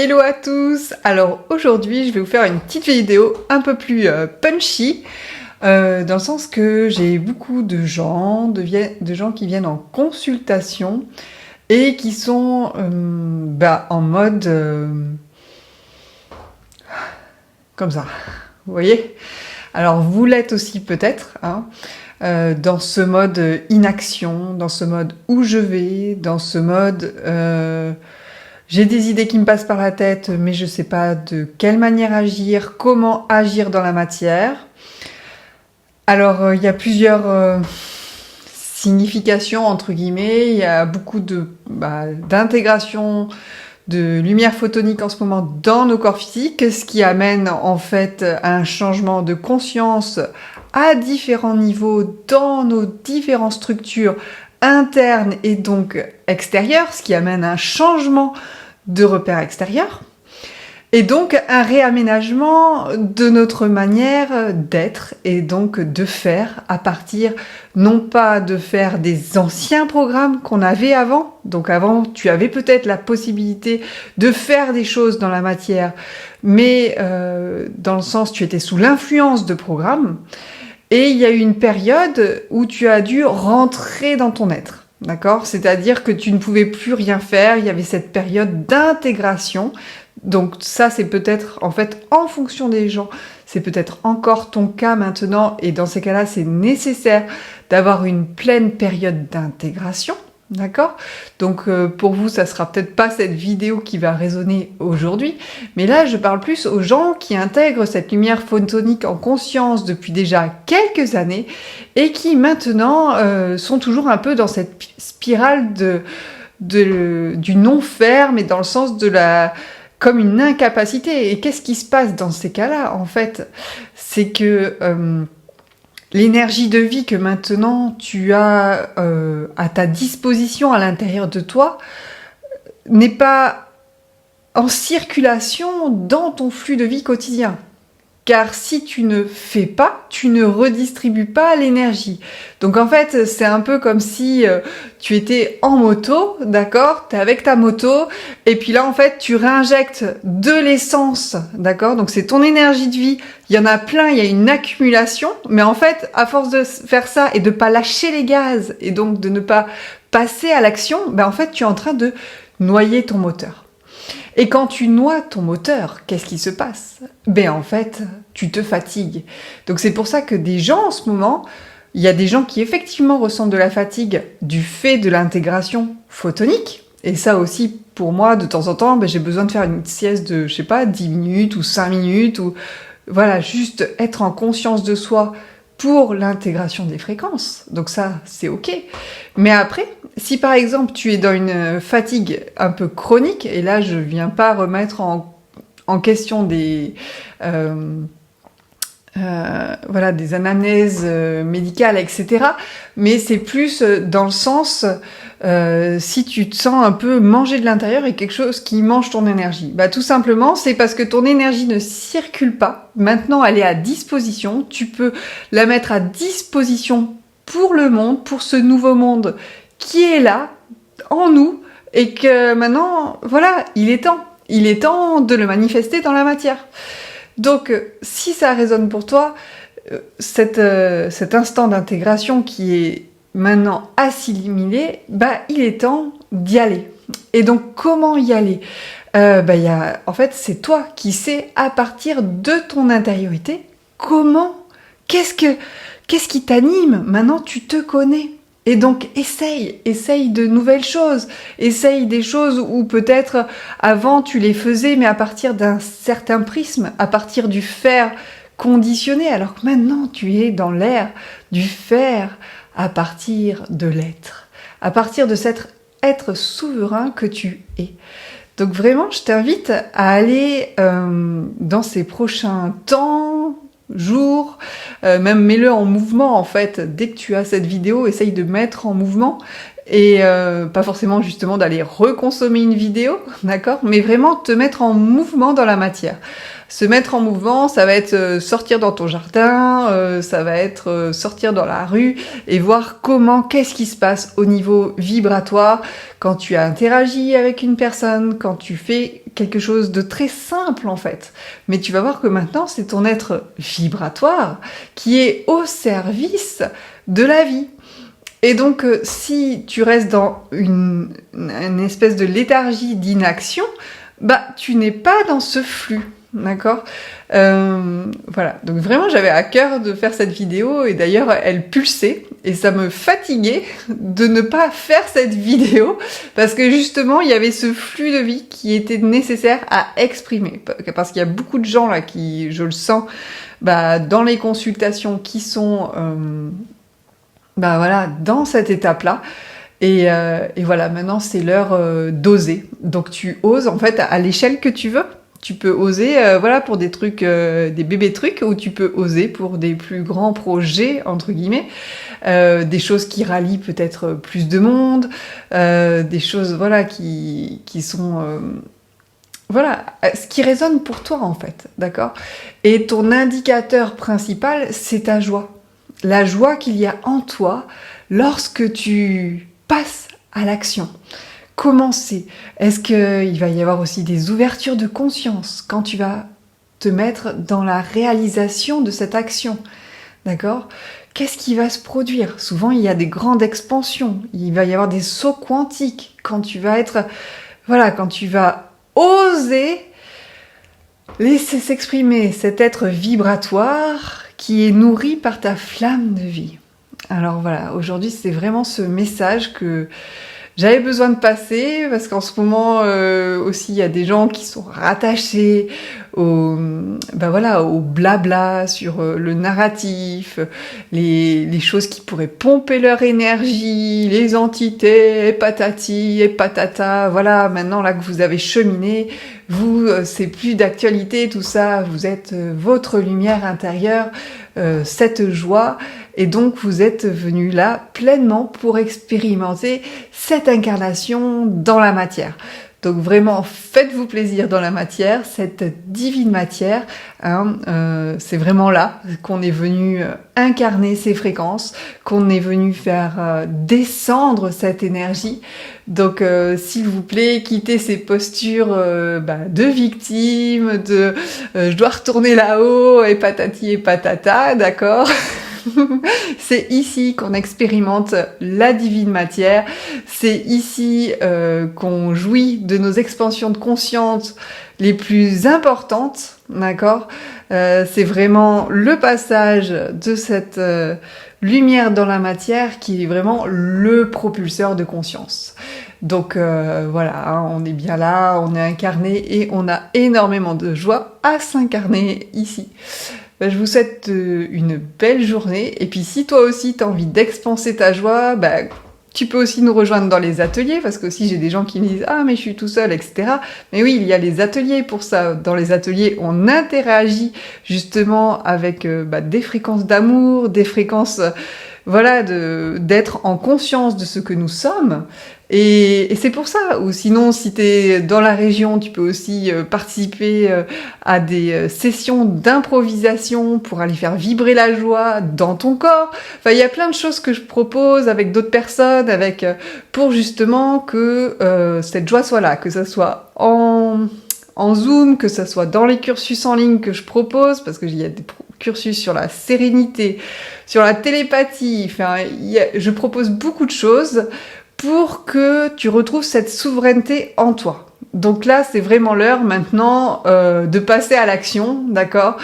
Hello à tous. Alors aujourd'hui je vais vous faire une petite vidéo un peu plus punchy dans le sens que j'ai beaucoup de gens qui viennent en consultation et qui sont en mode comme ça, vous voyez. Alors vous l'êtes aussi peut-être, hein, dans ce mode inaction, dans ce mode où je vais, dans ce mode j'ai des idées qui me passent par la tête, mais je ne sais pas de quelle manière agir, comment agir dans la matière. Alors, il y a plusieurs significations, entre guillemets. Il y a beaucoup d'intégration de lumière photonique en ce moment dans nos corps physiques, ce qui amène en fait à un changement de conscience à différents niveaux dans nos différentes structures internes et donc extérieures, ce qui amène à un changement de repères extérieurs, et donc un réaménagement de notre manière d'être et donc de faire à partir, non pas de faire des anciens programmes qu'on avait avant, donc avant tu avais peut-être la possibilité de faire des choses dans la matière, mais dans le sens tu étais sous l'influence de programmes, et il y a eu une période où tu as dû rentrer dans ton être. D'accord ? C'est-à-dire que tu ne pouvais plus rien faire, il y avait cette période d'intégration. Donc ça, c'est peut-être, en fait, en fonction des gens, c'est peut-être encore ton cas maintenant, et dans ces cas-là, c'est nécessaire d'avoir une pleine période d'intégration. D'accord ? Donc pour vous, ça sera peut-être pas cette vidéo qui va résonner aujourd'hui, mais là, je parle plus aux gens qui intègrent cette lumière photonique en conscience depuis déjà quelques années et qui maintenant sont toujours un peu dans cette spirale du non-faire, mais dans le sens de comme une incapacité. Et qu'est-ce qui se passe dans ces cas-là, en fait ? C'est que l'énergie de vie que maintenant tu as à ta disposition à l'intérieur de toi n'est pas en circulation dans ton flux de vie quotidien. Car si tu ne fais pas, tu ne redistribues pas l'énergie. Donc en fait, c'est un peu comme si tu étais en moto, d'accord ? T'es avec ta moto, et puis là en fait, tu réinjectes de l'essence, d'accord ? Donc c'est ton énergie de vie. Il y en a plein, il y a une accumulation, mais en fait, à force de faire ça et de pas lâcher les gaz, et donc de ne pas passer à l'action, en fait, tu es en train de noyer ton moteur. Et quand tu noies ton moteur, qu'est-ce qui se passe ? En fait, tu te fatigues. Donc c'est pour ça que des gens en ce moment, il y a des gens qui effectivement ressentent de la fatigue du fait de l'intégration photonique. Et ça aussi, pour moi, de temps en temps, j'ai besoin de faire une sieste de, 10 minutes ou 5 minutes, ou voilà, juste être en conscience de soi pour l'intégration des fréquences. Donc ça, c'est ok. Mais après, si par exemple tu es dans une fatigue un peu chronique, et là je viens pas remettre en question des anamnèses médicales, etc. Mais c'est plus dans le sens si tu te sens un peu manger de l'intérieur et quelque chose qui mange ton énergie. Tout simplement, c'est parce que ton énergie ne circule pas. Maintenant, elle est à disposition. Tu peux la mettre à disposition pour le monde, pour ce nouveau monde qui est là, en nous, et que maintenant, voilà, il est temps. Il est temps de le manifester dans la matière. Donc, si ça résonne pour toi, cet instant d'intégration qui est maintenant assimilé, il est temps d'y aller. Et donc, comment y aller ? En fait, c'est toi qui sais, à partir de ton intériorité, comment, qu'est-ce qui t'anime ? Maintenant, tu te connais. Et donc, essaye de nouvelles choses. Essaye des choses où peut-être avant tu les faisais, mais à partir d'un certain prisme, à partir du faire conditionné, alors que maintenant tu es dans l'ère du faire à partir de l'être, à partir de cet être souverain que tu es. Donc vraiment, je t'invite à aller dans ces prochains temps, jours, même mets-le en mouvement en fait. Dès que tu as cette vidéo, essaye de mettre en mouvement, et pas forcément justement d'aller reconsommer une vidéo, d'accord, mais vraiment te mettre en mouvement dans la matière. Se mettre en mouvement, ça va être sortir dans ton jardin, ça va être sortir dans la rue et voir qu'est-ce qui se passe au niveau vibratoire quand tu as interagi avec une personne, quand tu fais quelque chose de très simple en fait. Mais tu vas voir que maintenant, c'est ton être vibratoire qui est au service de la vie. Et donc, si tu restes dans une espèce de léthargie d'inaction, bah, tu n'es pas dans ce flux. D'accord, voilà. Donc vraiment, j'avais à cœur de faire cette vidéo et d'ailleurs, elle pulsait et ça me fatiguait de ne pas faire cette vidéo parce que justement, il y avait ce flux de vie qui était nécessaire à exprimer. Parce qu'il y a beaucoup de gens là qui, je le sens, bah, dans les consultations qui sont, bah voilà, dans cette étape-là. Et voilà, maintenant c'est l'heure d'oser. Donc tu oses en fait à l'échelle que tu veux. Tu peux oser, voilà, pour des trucs, des bébés trucs, ou tu peux oser pour des plus grands projets entre guillemets, des choses qui rallient peut-être plus de monde, des choses, voilà, qui sont, voilà, ce qui résonne pour toi en fait, d'accord. Et ton indicateur principal, c'est ta joie, la joie qu'il y a en toi lorsque tu passes à l'action. Comment c'est? Est-ce qu'il va y avoir aussi des ouvertures de conscience quand tu vas te mettre dans la réalisation de cette action? D'accord? Qu'est-ce qui va se produire? Souvent, il y a des grandes expansions. Il va y avoir des sauts quantiques quand tu vas être... Voilà, quand tu vas oser laisser s'exprimer cet être vibratoire qui est nourri par ta flamme de vie. Alors voilà, aujourd'hui, c'est vraiment ce message que... j'avais besoin de passer parce qu'en ce moment aussi il y a des gens qui sont rattachés au, ben voilà, au blabla sur le narratif, les choses qui pourraient pomper leur énergie, les entités, et patati et patata. Voilà, maintenant là que vous avez cheminé, vous c'est plus d'actualité tout ça. Vous êtes votre lumière intérieure, cette joie. Et donc, vous êtes venu là pleinement pour expérimenter cette incarnation dans la matière. Donc vraiment, faites-vous plaisir dans la matière, cette divine matière. Hein, c'est vraiment là qu'on est venu incarner ces fréquences, qu'on est venu faire descendre cette énergie. Donc, s'il vous plaît, quittez ces postures de victime, de je dois retourner là-haut et patati et patata, d'accord? C'est ici qu'on expérimente la divine matière, c'est ici qu'on jouit de nos expansions de conscience les plus importantes, d'accord? C'est vraiment le passage de cette lumière dans la matière qui est vraiment le propulseur de conscience. Donc voilà, hein, on est bien là, on est incarné et on a énormément de joie à s'incarner ici. Je vous souhaite une belle journée. Et puis si toi aussi tu as envie d'expanser ta joie, tu peux aussi nous rejoindre dans les ateliers, parce que aussi j'ai des gens qui me disent « Ah mais je suis tout seul, etc. » Mais oui, il y a les ateliers pour ça. Dans les ateliers, on interagit justement avec des fréquences d'amour, des fréquences... voilà, d'être en conscience de ce que nous sommes. Et c'est pour ça. Ou sinon, si tu es dans la région, tu peux aussi participer à des sessions d'improvisation pour aller faire vibrer la joie dans ton corps. Enfin, il y a plein de choses que je propose avec d'autres personnes, pour justement que cette joie soit là, que ça soit en Zoom, que ça soit dans les cursus en ligne que je propose, parce qu'il y a des cursus sur la sérénité, sur la télépathie, enfin, je propose beaucoup de choses pour que tu retrouves cette souveraineté en toi. Donc là, c'est vraiment l'heure maintenant de passer à l'action, d'accord?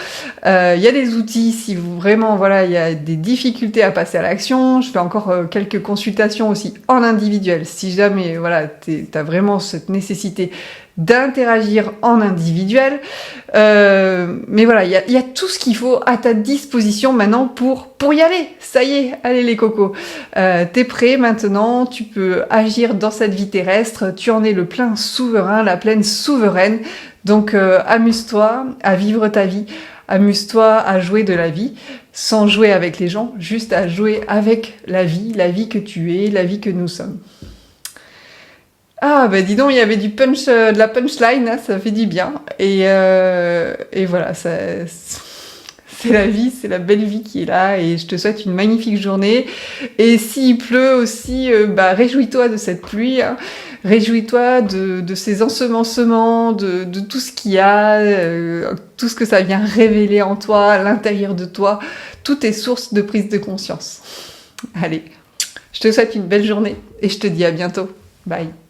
Il y a des outils, si vous vraiment, voilà, il y a des difficultés à passer à l'action. Je fais encore quelques consultations aussi en individuel, si jamais, voilà, t'as vraiment cette nécessité d'interagir en individuel. Mais voilà, il y a tout ce qu'il faut à ta disposition maintenant pour y aller. Ça y est, allez les cocos. T'es prêt maintenant, tu peux agir dans cette vie terrestre, tu en es le plein souverain, la pleine souveraine. Donc amuse-toi à vivre ta vie, amuse-toi à jouer de la vie, sans jouer avec les gens, juste à jouer avec la vie que tu es, la vie que nous sommes. Ah dis donc, il y avait du punch, de la punchline, hein, ça fait du bien. Et voilà, c'est c'est la vie, c'est la belle vie qui est là, et je te souhaite une magnifique journée. Et s'il pleut aussi, réjouis-toi de cette pluie, hein. Réjouis-toi de ces ensemencements, de tout ce qu'il y a, tout ce que ça vient révéler en toi, à l'intérieur de toi. Tout est source de prise de conscience. Allez, je te souhaite une belle journée et je te dis à bientôt. Bye.